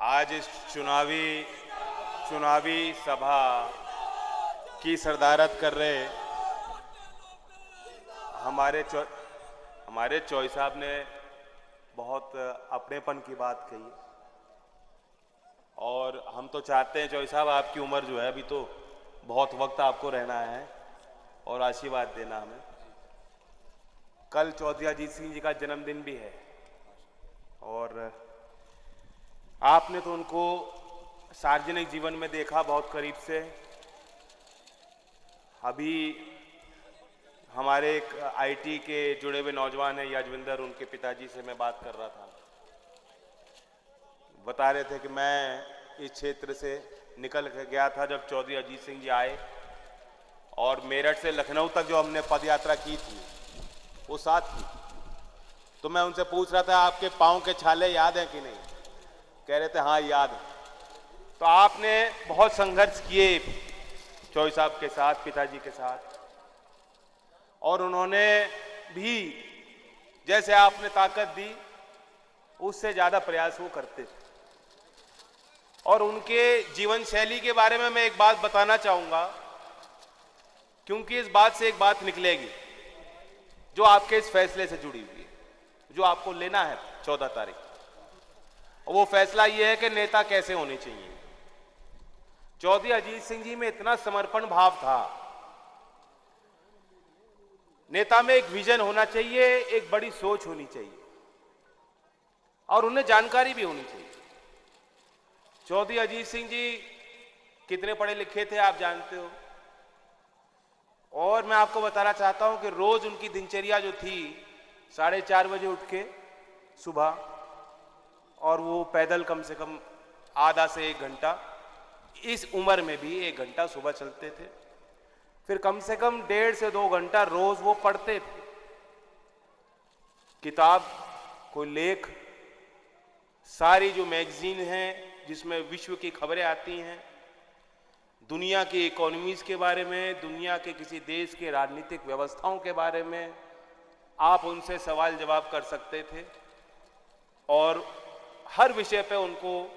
आज इस चुनावी सभा की सदारत कर रहे हमारे चौई साहब ने बहुत अपनेपन की बात कही और हम तो चाहते हैं चौई साहब आपकी उम्र जो है अभी तो बहुत वक्त आपको रहना है और आशीर्वाद देना हमें। कल चौधरी अजीत सिंह जी का जन्मदिन भी है और आपने तो उनको सार्वजनिक जीवन में देखा बहुत करीब से। अभी हमारे एक आईटी के जुड़े हुए नौजवान हैं याजविंदर, उनके पिताजी से मैं बात कर रहा था, बता रहे थे कि मैं इस क्षेत्र से निकल कर गया था जब चौधरी अजीत सिंह जी आए और मेरठ से लखनऊ तक जो हमने पद यात्रा की थी वो साथ थी। तो मैं उनसे पूछ रहा था आपके पाँव के छाले याद हैं कि नहीं, कह रहे थे हाँ याद है। तो आपने बहुत संघर्ष किए चौई साहब के साथ, पिताजी के साथ, और उन्होंने भी जैसे आपने ताकत दी उससे ज्यादा प्रयास वो करते थे। और उनके जीवन शैली के बारे में मैं एक बात बताना चाहूंगा, क्योंकि इस बात से एक बात निकलेगी जो आपके इस फैसले से जुड़ी हुई है, जो आपको लेना है 14 तारीख। वो फैसला ये है कि नेता कैसे होने चाहिए। चौधरी अजीत सिंह जी में इतना समर्पण भाव था। नेता में एक विजन होना चाहिए, एक बड़ी सोच होनी चाहिए और उन्हें जानकारी भी होनी चाहिए। चौधरी अजीत सिंह जी कितने पढ़े लिखे थे आप जानते हो, और मैं आपको बताना चाहता हूं कि रोज उनकी दिनचर्या जो थी 4:30 बजे उठ के सुबह, और वो पैदल कम से कम आधा से 1 घंटा, इस उम्र में भी 1 घंटा सुबह चलते थे, फिर कम से कम 1.5 से 2 घंटा रोज वो पढ़ते थे। किताब, कोई लेख, सारी जो मैगजीन हैं जिसमें विश्व की खबरें आती हैं, दुनिया की इकोनॉमीज के बारे में, दुनिया के किसी देश के राजनीतिक व्यवस्थाओं के बारे में आप उनसे सवाल जवाब कर सकते थे और हर विषय पे उनको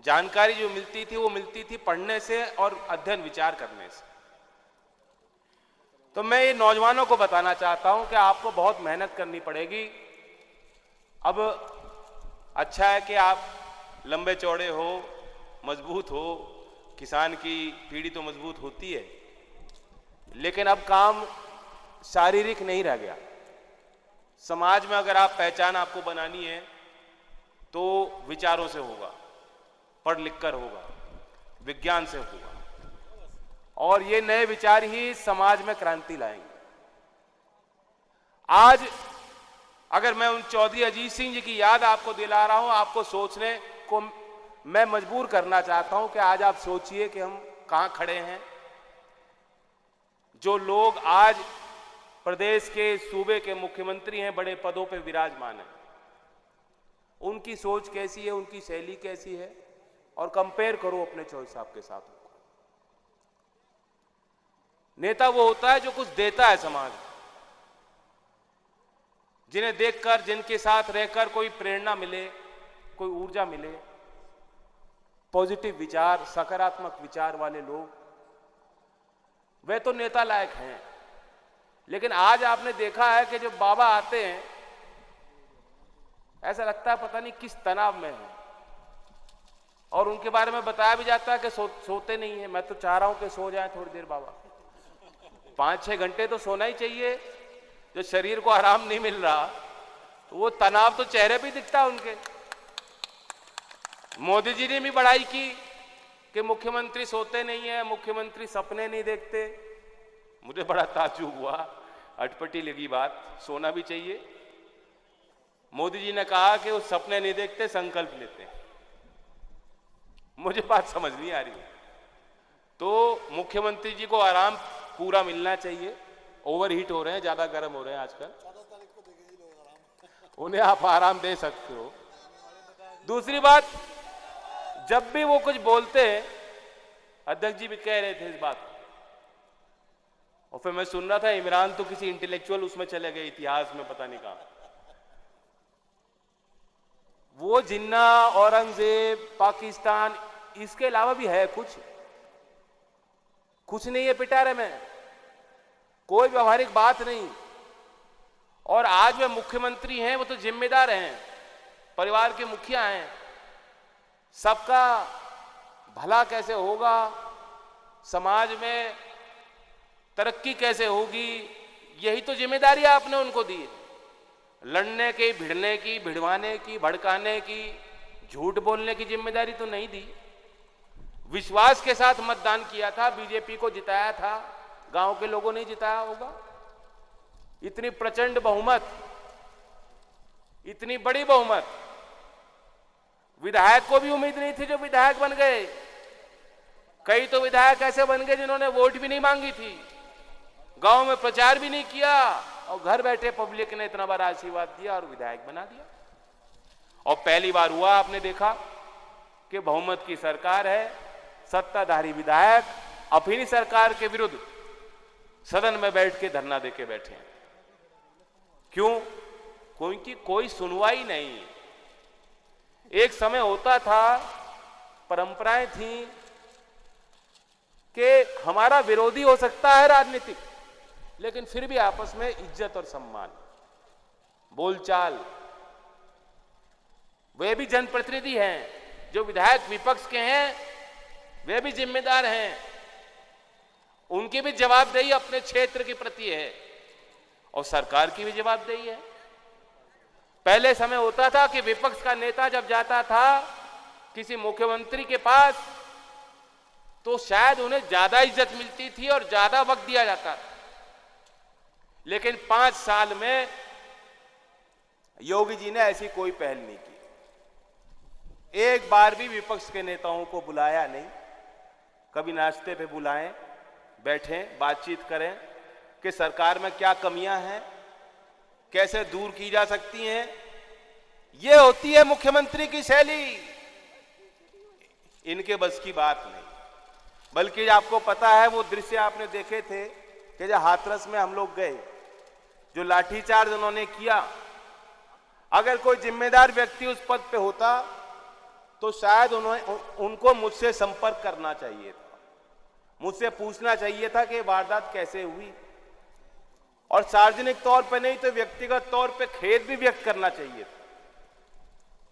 जानकारी जो मिलती थी वो मिलती थी पढ़ने से और अध्ययन विचार करने से। तो मैं ये नौजवानों को बताना चाहता हूं कि आपको बहुत मेहनत करनी पड़ेगी। अब अच्छा है कि आप लंबे चौड़े हो, मजबूत हो, किसान की पीढ़ी तो मजबूत होती है, लेकिन अब काम शारीरिक नहीं रह गया। समाज में अगर आप पहचान आपको बनानी है तो विचारों से होगा, पढ़ लिख कर होगा, विज्ञान से होगा, और ये नए विचार ही समाज में क्रांति लाएंगे। आज अगर मैं उन चौधरी अजीत सिंह जी की याद आपको दिला रहा हूं, आपको सोचने को मैं मजबूर करना चाहता हूं कि आज आप सोचिए कि हम कहां खड़े हैं। जो लोग आज प्रदेश के, सूबे के मुख्यमंत्री हैं, बड़े पदों पर विराजमान हैं, उनकी सोच कैसी है, उनकी शैली कैसी है, और कंपेयर करो अपने चौई साहब के साथ। नेता वो होता है जो कुछ देता है समाज को, जिन्हें देखकर, जिनके साथ रहकर कोई प्रेरणा मिले, कोई ऊर्जा मिले, पॉजिटिव विचार, सकारात्मक विचार वाले लोग, वे तो नेता लायक हैं। लेकिन आज आपने देखा है कि जब बाबा आते हैं ऐसा लगता है पता नहीं किस तनाव में है, और उनके बारे में बताया भी जाता है कि सोते नहीं है। मैं तो चाह रहा हूं कि सो जाए थोड़ी देर बाबा, 5-6 घंटे तो सोना ही चाहिए। जो शरीर को आराम नहीं मिल रहा तो वो तनाव तो चेहरे पे दिखता है उनके। मोदी जी ने भी बड़ाई की कि मुख्यमंत्री सोते नहीं है, मुख्यमंत्री सपने नहीं देखते। मुझे बड़ा ताज्जुब हुआ, अटपटी लगी बात, सोना भी चाहिए। मोदी जी ने कहा कि वो सपने नहीं देखते, संकल्प लेते हैं। मुझे बात समझ नहीं आ रही। तो मुख्यमंत्री जी को आराम पूरा मिलना चाहिए। ओवरहीट हो रहे हैं, ज्यादा गर्म हो रहे हैं आजकल, उन्हें आप आराम दे सकते हो। दूसरी बात, जब भी वो कुछ बोलते हैं, अध्यक्ष जी भी कह रहे थे इस बात को, और फिर मैं सुन रहा था इमरान तो किसी इंटेलेक्चुअल उसमें चले गए, इतिहास में पता नहीं कहां। वो जिन्ना, औरंगजेब, पाकिस्तान, इसके अलावा भी है कुछ नहीं है पिटारे में, कोई व्यवहारिक बात नहीं। और आज वे मुख्यमंत्री हैं, वो तो जिम्मेदार हैं, परिवार के मुखिया हैं। सबका भला कैसे होगा, समाज में तरक्की कैसे होगी, यही तो जिम्मेदारी आपने उनको दी। लड़ने की, भिड़ने की, भिड़वाने की, भड़काने की, झूठ बोलने की जिम्मेदारी तो नहीं दी। विश्वास के साथ मतदान किया था, बीजेपी को जिताया था, गांव के लोगों ने जिताया होगा। इतनी प्रचंड बहुमत, इतनी बड़ी बहुमत, विधायक को भी उम्मीद नहीं थी जो विधायक बन गए। कई तो विधायक ऐसे बन गए जिन्होंने वोट भी नहीं मांगी थी, गांव में प्रचार भी नहीं किया, और घर बैठे पब्लिक ने इतना बड़ा आशीर्वाद दिया और विधायक बना दिया। और पहली बार हुआ, आपने देखा कि बहुमत की सरकार है, सत्ताधारी विधायक अपनी सरकार के विरुद्ध सदन में बैठ के धरना देके बैठे हैं। क्यों? क्योंकि कोई सुनवाई नहीं। एक समय होता था, परंपराएं थी कि हमारा विरोधी हो सकता है राजनीतिक, लेकिन फिर भी आपस में इज्जत और सम्मान, बोलचाल। वे भी जनप्रतिनिधि हैं, जो विधायक विपक्ष के हैं वे भी जिम्मेदार हैं, उनकी भी जवाबदेही अपने क्षेत्र के प्रति है और सरकार की भी जवाबदेही है। पहले समय होता था कि विपक्ष का नेता जब जाता था किसी मुख्यमंत्री के पास तो शायद उन्हें ज्यादा इज्जत मिलती थी और ज्यादा वक्त दिया जाता था। लेकिन 5 साल में योगी जी ने ऐसी कोई पहल नहीं की। एक बार भी विपक्ष के नेताओं को बुलाया नहीं, कभी नाश्ते पे बुलाएं, बैठें, बातचीत करें कि सरकार में क्या कमियां हैं, कैसे दूर की जा सकती हैं। यह होती है मुख्यमंत्री की शैली। इनके बस की बात नहीं। बल्कि आपको पता है वो दृश्य आपने देखे थे कि जब हाथरस में हम लोग गए, जो लाठीचार्ज उन्होंने किया, अगर कोई जिम्मेदार व्यक्ति उस पद पे होता तो शायद उनको मुझसे संपर्क करना चाहिए था, मुझसे पूछना चाहिए था कि वारदात कैसे हुई, और सार्वजनिक तौर पे नहीं तो व्यक्तिगत तौर पे खेद भी व्यक्त करना चाहिए था।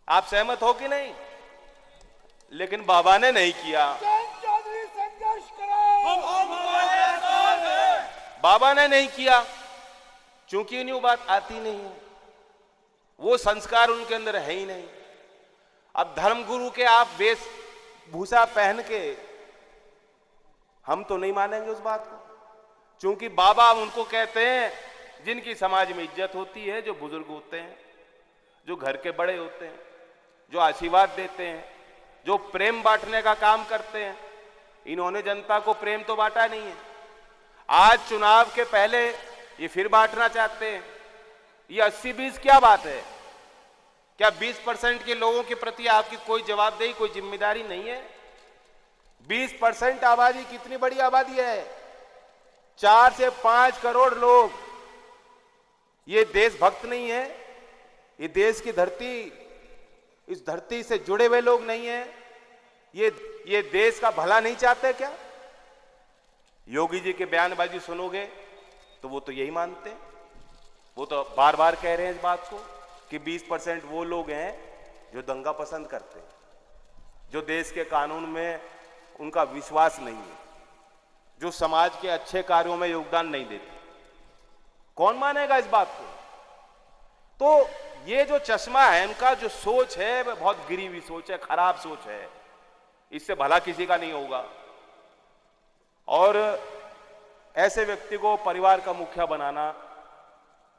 आप सहमत हो कि नहीं? लेकिन बाबा ने नहीं किया। बाबा ने नहीं किया क्योंकि उन्हें वो बात आती नहीं है, वो संस्कार उनके अंदर है ही नहीं। अब धर्मगुरु के आप वेशभूषा पहन के, हम तो नहीं मानेंगे उस बात को, क्योंकि बाबा उनको कहते हैं जिनकी समाज में इज्जत होती है, जो बुजुर्ग होते हैं, जो घर के बड़े होते हैं, जो आशीर्वाद देते हैं, जो प्रेम बांटने का काम करते हैं। इन्होंने जनता को प्रेम तो बांटा नहीं है। आज चुनाव के पहले ये फिर बांटना चाहते हैं। ये 80-20 क्या बात है? क्या 20% के लोगों के प्रति आपकी कोई जवाबदेही, कोई जिम्मेदारी नहीं है? 20% आबादी कितनी बड़ी आबादी है? 4 से 5 करोड़ लोग। ये देशभक्त नहीं है? ये देश की धरती, इस धरती से जुड़े हुए लोग नहीं है? ये देश का भला नहीं चाहते क्या? योगी जी के बयानबाजी सुनोगे तो वो तो यही मानते हैं। वो तो बार बार कह रहे हैं इस बात को कि 20% वो लोग हैं जो दंगा पसंद करते हैं, जो देश के कानून में उनका विश्वास नहीं है, जो समाज के अच्छे कार्यों में योगदान नहीं देते। कौन मानेगा इस बात को? तो ये जो चश्मा है, इनका जो सोच है वह बहुत गिरी हुई सोच है, खराब सोच है। इससे भला किसी का नहीं होगा। और ऐसे व्यक्ति को परिवार का मुखिया बनाना,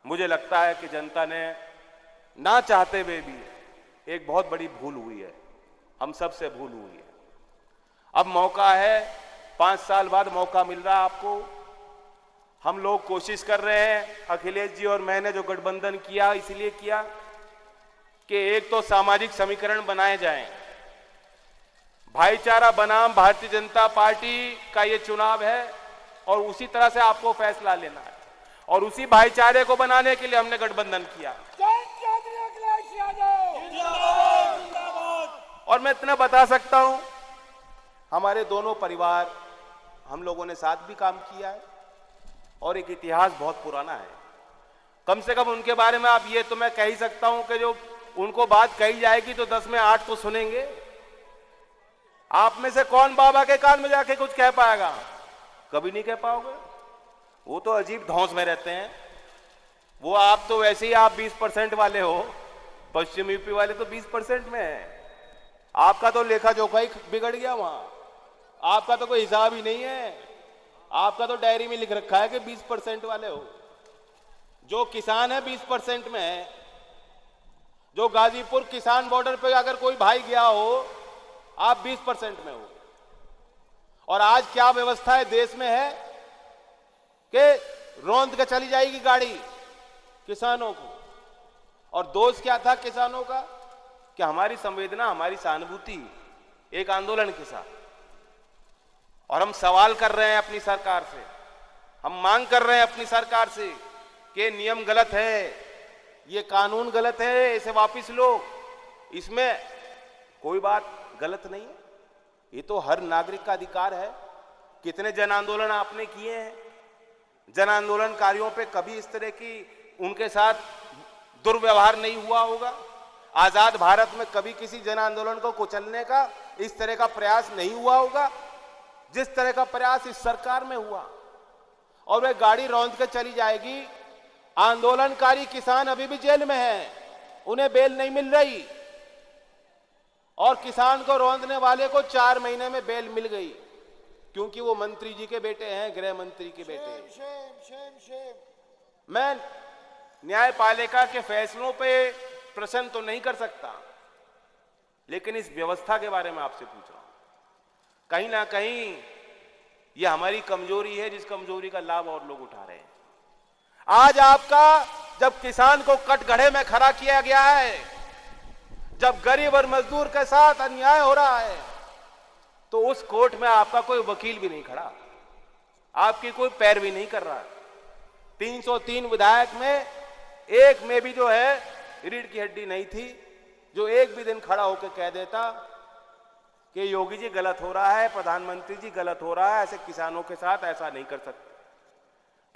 मुझे लगता है कि जनता ने ना चाहते हुए भी एक बहुत बड़ी भूल हुई है, हम सब से भूल हुई है। अब मौका है, 5 साल बाद मौका मिल रहा है आपको। हम लोग कोशिश कर रहे हैं, अखिलेश जी और मैंने जो गठबंधन किया इसलिए किया कि एक तो सामाजिक समीकरण बनाए जाएं, भाईचारा बनाम भारतीय जनता पार्टी का ये चुनाव है और उसी तरह से आपको फैसला लेना है, और उसी भाईचारे को बनाने के लिए हमने गठबंधन किया। और मैं इतना बता सकता हूं, हमारे दोनों परिवार, हम लोगों ने साथ भी काम किया है और एक इतिहास बहुत पुराना है। कम से कम उनके बारे में आप ये तो मैं कह ही सकता हूं कि जो उनको बात कही जाएगी तो 10 में 8 तो सुनेंगे। आप में से कौन बाबा के कान में जाके कुछ कह पाएगा? कभी नहीं कह पाओगे। वो तो अजीब धौंस में रहते हैं। वो आप तो वैसे ही आप 20% वाले हो, पश्चिम यूपी वाले तो 20% में है। आपका तो लेखा जोखा ही बिगड़ गया वहां, आपका तो कोई हिसाब ही नहीं है। आपका तो डायरी में लिख रखा है कि 20% वाले हो। जो किसान है 20% में है। जो गाजीपुर किसान बॉर्डर पे अगर कोई भाई गया हो, आप 20% में हो। और आज क्या व्यवस्था है देश में है कि रौंद के चली जाएगी गाड़ी किसानों को। और दोष क्या था किसानों का? कि हमारी संवेदना, हमारी सहानुभूति एक आंदोलन के साथ। और हम सवाल कर रहे हैं अपनी सरकार से, हम मांग कर रहे हैं अपनी सरकार से कि नियम गलत है, ये कानून गलत है, इसे वापस लो। इसमें कोई बात गलत नहीं है, ये तो हर नागरिक का अधिकार है। कितने जन आंदोलन आपने किए हैं? जन आंदोलनकारियों पे कभी इस तरह की उनके साथ दुर्व्यवहार नहीं हुआ होगा? आजाद भारत में कभी किसी जन आंदोलन को कुचलने का इस तरह का प्रयास नहीं हुआ होगा जिस तरह का प्रयास इस सरकार में हुआ। और वह गाड़ी रौंद के चली जाएगी। आंदोलनकारी किसान अभी भी जेल में हैं, उन्हें बेल नहीं मिल रही। और किसान को रौंदने वाले को 4 महीने में बेल मिल गई, क्योंकि वो मंत्री जी के बेटे हैं, गृह मंत्री के बेटे। मैं न्यायपालिका के फैसलों पे प्रश्न तो नहीं कर सकता, लेकिन इस व्यवस्था के बारे में आपसे पूछ रहा हूं। कहीं ना कहीं ये हमारी कमजोरी है, जिस कमजोरी का लाभ और लोग उठा रहे हैं। आज आपका जब किसान को कटघरे में खड़ा किया गया है, जब गरीब और मजदूर के साथ अन्याय हो रहा है, तो उस कोर्ट में आपका कोई वकील भी नहीं खड़ा, आपकी कोई पैरवी नहीं कर रहा। 303 विधायक में एक में भी जो है रीढ़ की हड्डी नहीं थी, जो एक भी दिन खड़ा होकर कह देता कि योगी जी गलत हो रहा है, प्रधानमंत्री जी गलत हो रहा है, ऐसे किसानों के साथ ऐसा नहीं कर सकते।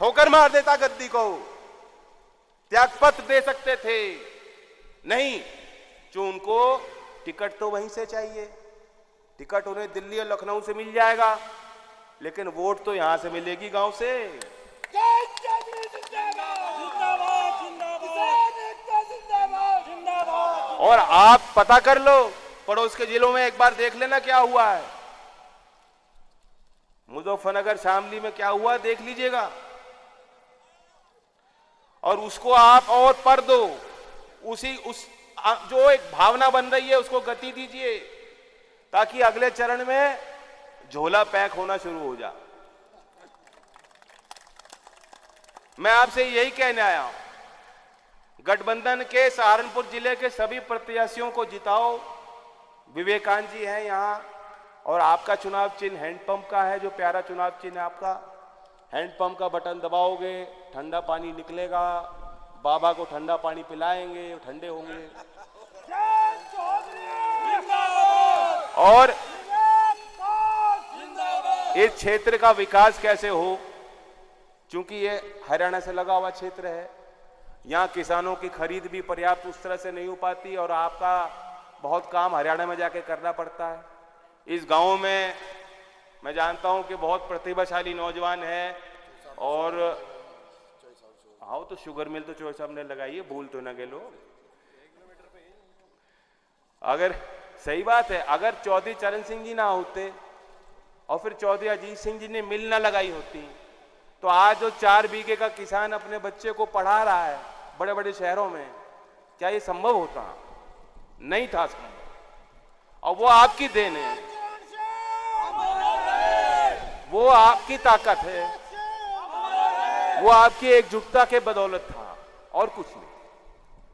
ठोकर मार देता गद्दी को, त्यागपत्र दे सकते थे। नहीं, जो उनको टिकट तो वहीं से चाहिए, टिकट उन्हें दिल्ली और लखनऊ से मिल जाएगा, लेकिन वोट तो यहां से मिलेगी, गांव से। और आप पता कर लो, पड़ोस के जिलों में एक बार देख लेना क्या हुआ है। मुजफ्फरनगर, शामली में क्या हुआ देख लीजिएगा। और उसको आप और पर दो, जो एक भावना बन रही है उसको गति दीजिए, ताकि अगले चरण में झोला पैक होना शुरू हो जाए। मैं आपसे यही कहने आया हूं, गठबंधन के सहारनपुर जिले के सभी प्रत्याशियों को जिताओ। विवेकानंद जी हैं यहां, और आपका चुनाव चिन्ह हैंडपंप का है, जो प्यारा चुनाव चिन्ह है आपका। हैंडपंप का बटन दबाओगे, ठंडा पानी निकलेगा, बाबा को ठंडा पानी पिलाएंगे, ठंडे होंगे। और इस क्षेत्र का विकास कैसे हो, क्योंकि ये हरियाणा से लगा हुआ क्षेत्र है, यहाँ किसानों की खरीद भी पर्याप्त उस तरह से नहीं हो पाती, और आपका बहुत काम हरियाणा में जाके करना पड़ता है। इस गांव में मैं जानता हूं कि बहुत प्रतिभाशाली नौजवान है, और हाँ तो शुगर मिल तो चोर साहब ने लगाई है, भूल तो ना गए लोग। अगर सही बात है, अगर चौधरी चरण सिंह जी ना होते और फिर चौधरी अजीत सिंह जी ने मिल ना लगाई होती, तो आज जो 4 बीघे का किसान अपने बच्चे को पढ़ा रहा है बड़े बड़े शहरों में, क्या ये संभव होता? नहीं था संभव। और वो आपकी देन है, वो आपकी ताकत है, वो आपकी एकजुटता के बदौलत था, और कुछ नहीं।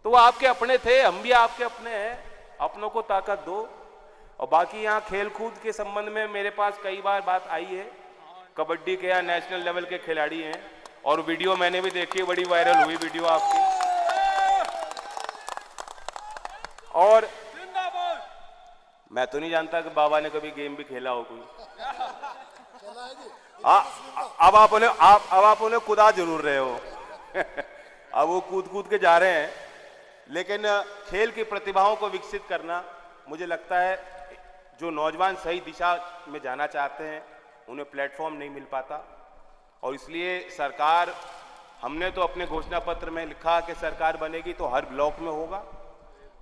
तो वो आपके अपने थे, हम भी आपके अपने हैं। अपनों को ताकत दो। और बाकी यहाँ खेल कूद के संबंध में मेरे पास कई बार बात आई है। कबड्डी के यहाँ नेशनल लेवल के खिलाड़ी हैं, और वीडियो मैंने भी देखी, बड़ी वायरल हुई वीडियो आपकी। और मैं तो नहीं जानता कि बाबा ने कभी गेम भी खेला हो कोई। अब आप उन्हें कुदा जरूर रहे हो अब वो कूद कूद के जा रहे हैं, लेकिन खेल की प्रतिभाओं को विकसित करना, मुझे लगता है जो नौजवान सही दिशा में जाना चाहते हैं उन्हें प्लेटफॉर्म नहीं मिल पाता। और इसलिए सरकार, हमने तो अपने घोषणा पत्र में लिखा कि सरकार बनेगी तो हर ब्लॉक में होगा,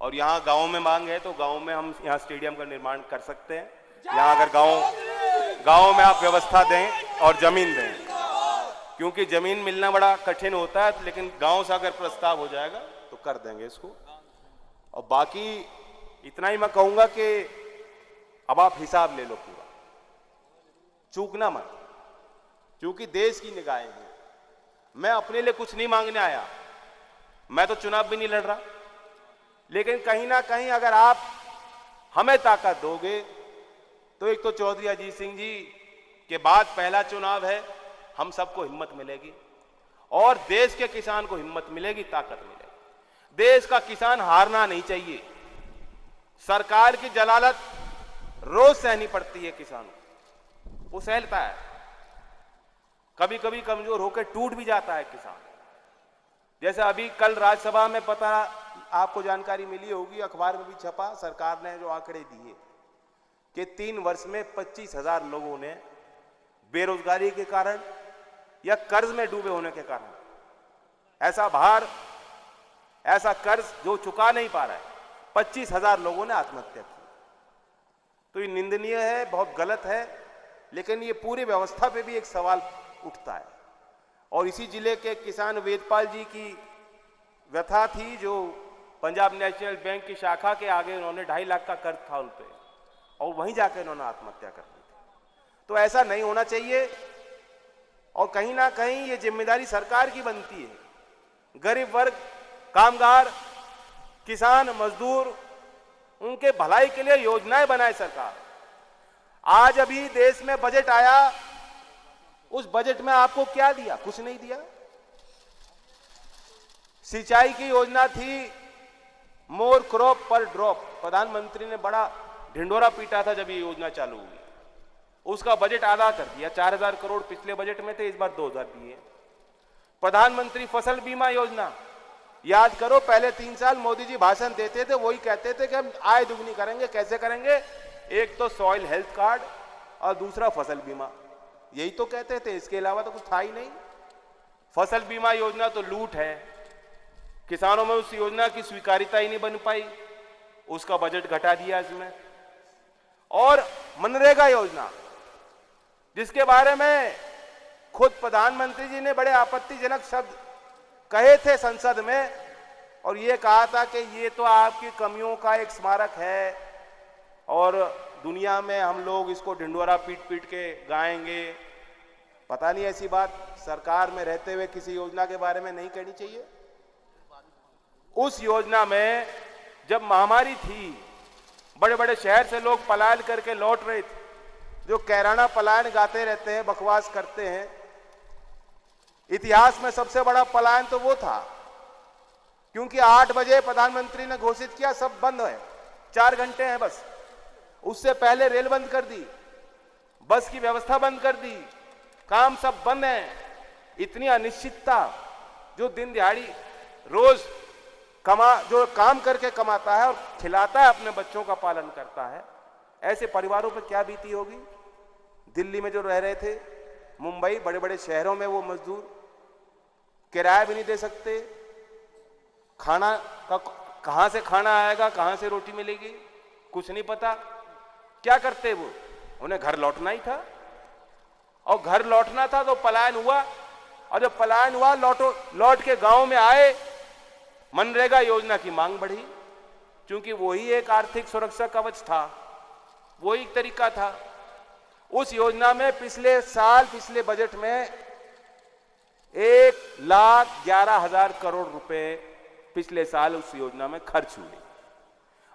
और यहाँ गाँव में मांग है तो गाँव में हम यहाँ स्टेडियम का निर्माण कर सकते हैं। यहाँ अगर गाँव में आप व्यवस्था दें और जमीन दें, क्योंकि जमीन मिलना बड़ा कठिन होता है, लेकिन गांव से अगर प्रस्ताव हो जाएगा तो कर देंगे इसको। और बाकी इतना ही मैं कहूंगा कि अब आप हिसाब ले लो पूरा, चूकना मत, क्योंकि देश की निगाहें हैं। मैं अपने लिए कुछ नहीं मांगने आया, मैं तो चुनाव भी नहीं लड़ रहा, लेकिन कहीं ना कहीं अगर आप हमें ताकत दोगे तो एक तो चौधरी अजीत सिंह जी के बाद पहला चुनाव है, हम सबको हिम्मत मिलेगी और देश के किसान को हिम्मत मिलेगी, ताकत मिलेगी। देश का किसान हारना नहीं चाहिए। सरकार की जलालत रोज सहनी पड़ती है किसान को, वो सहलता है, कभी कभी कमजोर होकर टूट भी जाता है किसान। जैसे अभी कल राज्यसभा में पता आपको जानकारी मिली होगी, अखबार में भी छपा, सरकार ने जो आंकड़े दिए कि 3 वर्ष में 25,000 लोगों ने बेरोजगारी के कारण या कर्ज में डूबे होने के कारण, ऐसा भार, ऐसा कर्ज जो चुका नहीं पा रहा है, 25,000 लोगों ने आत्महत्या की। तो ये निंदनीय है, बहुत गलत है, लेकिन ये पूरी व्यवस्था पे भी एक सवाल उठता है। और इसी जिले के किसान वेदपाल जी की व्यथा थी, जो पंजाब नेशनल बैंक की शाखा के आगे उन्होंने 2.5 लाख का कर्ज था उन पे, और वहीं जाकर उन्होंने आत्महत्या कर ली थी। तो ऐसा नहीं होना चाहिए, और कहीं ना कहीं ये जिम्मेदारी सरकार की बनती है। गरीब वर्ग, कामगार, किसान, मजदूर, उनके भलाई के लिए योजनाएं बनाए सरकार। आज अभी देश में बजट आया, उस बजट में आपको क्या दिया? कुछ नहीं दिया। सिंचाई की योजना थी, मोर क्रॉप पर ड्रॉप, प्रधानमंत्री ने बड़ा ढिंडोरा पीटा था जब ये योजना चालू हुई, उसका बजट आधा कर दिया। 4,000 करोड़ पिछले बजट में थे, इस बार 2,000 दिए। प्रधानमंत्री फसल बीमा योजना, याद करो पहले 3 साल मोदी जी भाषण देते थे, वही कहते थे कि हम आय दुगनी करेंगे। कैसे करेंगे? एक तो सॉइल हेल्थ कार्ड और दूसरा फसल बीमा, यही तो कहते थे, इसके अलावा तो कुछ था ही नहीं। फसल बीमा योजना तो लूट है, किसानों में उस योजना की स्वीकार्यता ही नहीं बन पाई, उसका बजट घटा दिया इसमें। और मनरेगा योजना, जिसके बारे में खुद प्रधानमंत्री जी ने बड़े आपत्तिजनक शब्द कहे थे संसद में, और ये कहा था कि ये तो आपकी कमियों का एक स्मारक है और दुनिया में हम लोग इसको ढिंडोरा पीट पीट के गाएंगे। पता नहीं ऐसी बात सरकार में रहते हुए किसी योजना के बारे में नहीं कहनी चाहिए। उस योजना में जब महामारी थी, बड़े बड़े शहर से लोग पलायन करके लौट रहे थे, जो कैराना पलायन गाते रहते हैं, बकवास करते हैं, इतिहास में सबसे बड़ा पलायन तो वो था, क्योंकि 8 बजे प्रधानमंत्री ने घोषित किया सब बंद है, 4 घंटे हैं बस। उससे पहले रेल बंद कर दी, बस की व्यवस्था बंद कर दी, काम सब बंद है। इतनी अनिश्चितता, जो दिन दिहाड़ी रोज जो काम करके कमाता है और खिलाता है, अपने बच्चों का पालन करता है, ऐसे परिवारों पर क्या बीती होगी। दिल्ली में जो रह रहे थे, मुंबई, बड़े बड़े शहरों में वो मजदूर किराया भी नहीं दे सकते, खाना का कहां से खाना आएगा, कहां से रोटी मिलेगी, कुछ नहीं पता। क्या करते वो? उन्हें घर लौटना ही था, और घर लौटना था तो पलायन हुआ, और जब पलायन हुआ लौट के गांव में आए, मनरेगा योजना की मांग बढ़ी, क्योंकि वही एक आर्थिक सुरक्षा कवच था, वही एक तरीका था। उस योजना में पिछले साल, पिछले बजट में 1,11,000 करोड़ रुपए पिछले साल उस योजना में खर्च हुए,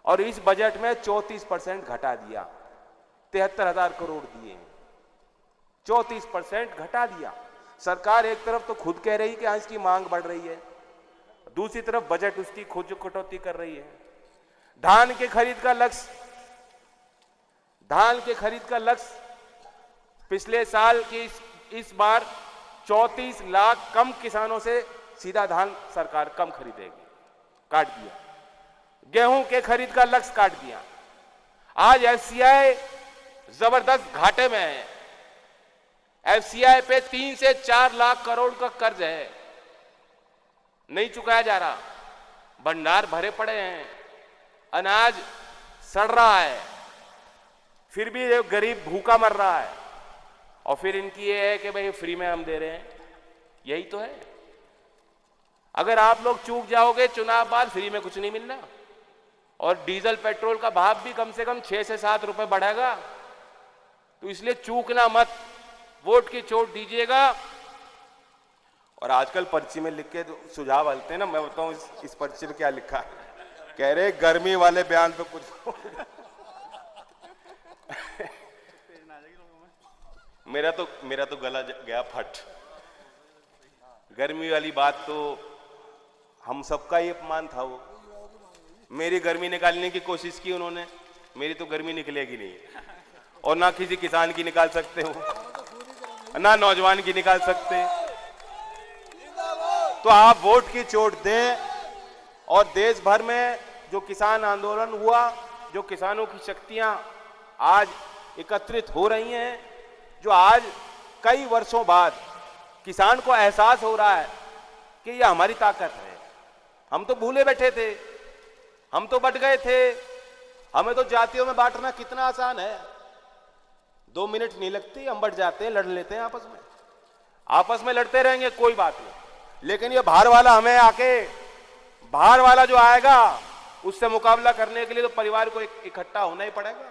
और इस बजट में 34% घटा दिया, 73,000 करोड़ दिए, 34% घटा दिया। सरकार एक तरफ तो खुद कह रही कि हाँ इसकी मांग बढ़ रही है, दूसरी तरफ बजट उसकी खुद कटौती कर रही है। धान के खरीद का लक्ष्य धान के खरीद का लक्ष्य पिछले साल की इस बार 34 लाख कम किसानों से सीधा धान सरकार कम खरीदेगी, काट दिया। गेहूं के खरीद का लक्ष्य काट दिया। आज एफसीआई जबरदस्त घाटे में है। एफसीआई पे 3 से 4 लाख करोड़ का कर्ज है, नहीं चुकाया जा रहा। भंडार भरे पड़े हैं, अनाज सड़ रहा है, फिर भी ये गरीब भूखा मर रहा है। और फिर इनकी ये है कि भाई फ्री में हम दे रहे हैं। यही तो है। अगर आप लोग चूक जाओगे चुनाव बाद, फ्री में कुछ नहीं मिलना। और डीजल पेट्रोल का भाव भी कम से कम 6 से 7 रुपए बढ़ेगा। तो इसलिए चूकना मत, वोट की चोट दीजिएगा। और आजकल पर्ची में लिख के सुझाव आते हैं ना, मैं बताऊं इस पर्ची में क्या लिखा है। कह रहे गर्मी वाले बयान पे कुछ मेरा तो गला गया फट। गर्मी वाली बात तो हम सबका ही अपमान था। वो मेरी गर्मी निकालने की कोशिश की उन्होंने, मेरी तो गर्मी निकलेगी नहीं। और ना किसी किसान की निकाल सकते हो, ना नौजवान की निकाल सकते। तो आप वोट की चोट दें। और देश भर में जो किसान आंदोलन हुआ, जो किसानों की शक्तियां आज एकत्रित हो रही हैं, जो आज कई वर्षों बाद किसान को एहसास हो रहा है कि ये हमारी ताकत है। हम तो भूले बैठे थे, हम तो बट गए थे। हमें तो जातियों में बांटना कितना आसान है, 2 मिनट नहीं लगती, हम बट जाते हैं, लड़ लेते हैं आपस में। आपस में लड़ते रहेंगे, कोई बात नहीं। लेकिन ये बाहर वाला हमें आके, बाहर वाला जो आएगा उससे मुकाबला करने के लिए तो परिवार को इकट्ठा होना ही पड़ेगा।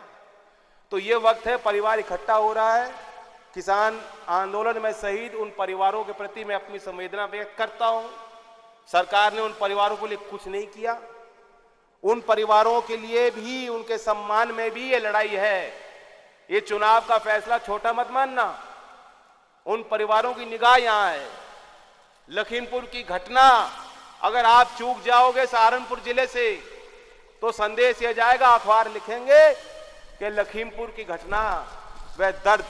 तो ये वक्त है, परिवार इकट्ठा हो रहा है। किसान आंदोलन में शहीद उन परिवारों के प्रति मैं अपनी संवेदना व्यक्त करता हूं। सरकार ने उन परिवारों के लिए कुछ नहीं किया। उन परिवारों के लिए भी, उनके सम्मान में भी ये लड़ाई है। ये चुनाव का फैसला छोटा मत मानना। उन परिवारों की निगाह यहां है। लखीमपुर की घटना, अगर आप चूक जाओगे सहारनपुर जिले से, तो संदेश यह जाएगा, अखबार लिखेंगे कि लखीमपुर की घटना, वह दर्द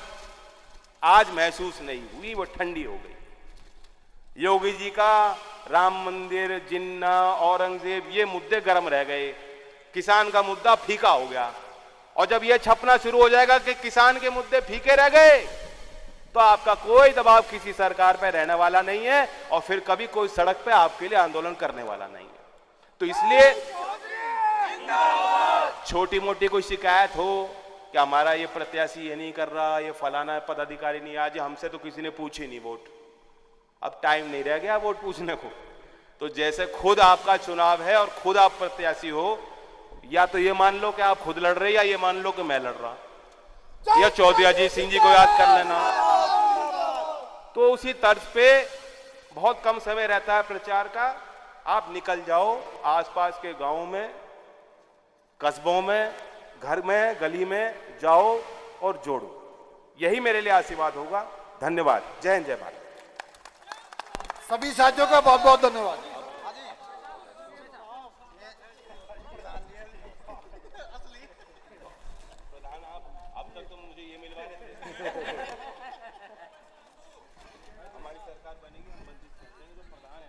आज महसूस नहीं हुई, वो ठंडी हो गई। योगी जी का राम मंदिर, जिन्ना, औरंगजेब, ये मुद्दे गर्म रह गए। किसान का मुद्दा फीका हो गया। और जब ये छपना शुरू हो जाएगा कि किसान के मुद्दे फीके रह गए, तो आपका कोई दबाव किसी सरकार पे रहने वाला नहीं है। और फिर कभी कोई सड़क पे आपके लिए आंदोलन करने वाला नहीं है। तो इसलिए छोटी मोटी कोई शिकायत हो कि हमारा ये प्रत्याशी ये नहीं कर रहा, ये फलाना पदाधिकारी नहीं, आज हमसे तो किसी ने पूछी नहीं वोट। अब टाइम नहीं रह गया वोट पूछने को। तो जैसे खुद आपका चुनाव है और खुद आप प्रत्याशी हो, या तो ये मान लो कि आप खुद लड़ रहे, या ये मान लो कि मैं लड़ रहा, या चौधरी अजीत सिंह जी को याद कर लेना। तो उसी तर्ज पे बहुत कम समय रहता है प्रचार का। आप निकल जाओ आसपास के गांवों में, कस्बों में, घर में, गली में जाओ और जोड़ो। यही मेरे लिए आशीर्वाद होगा। धन्यवाद। जय हिंद, जय भारत। सभी साथियों का बहुत बहुत धन्यवाद।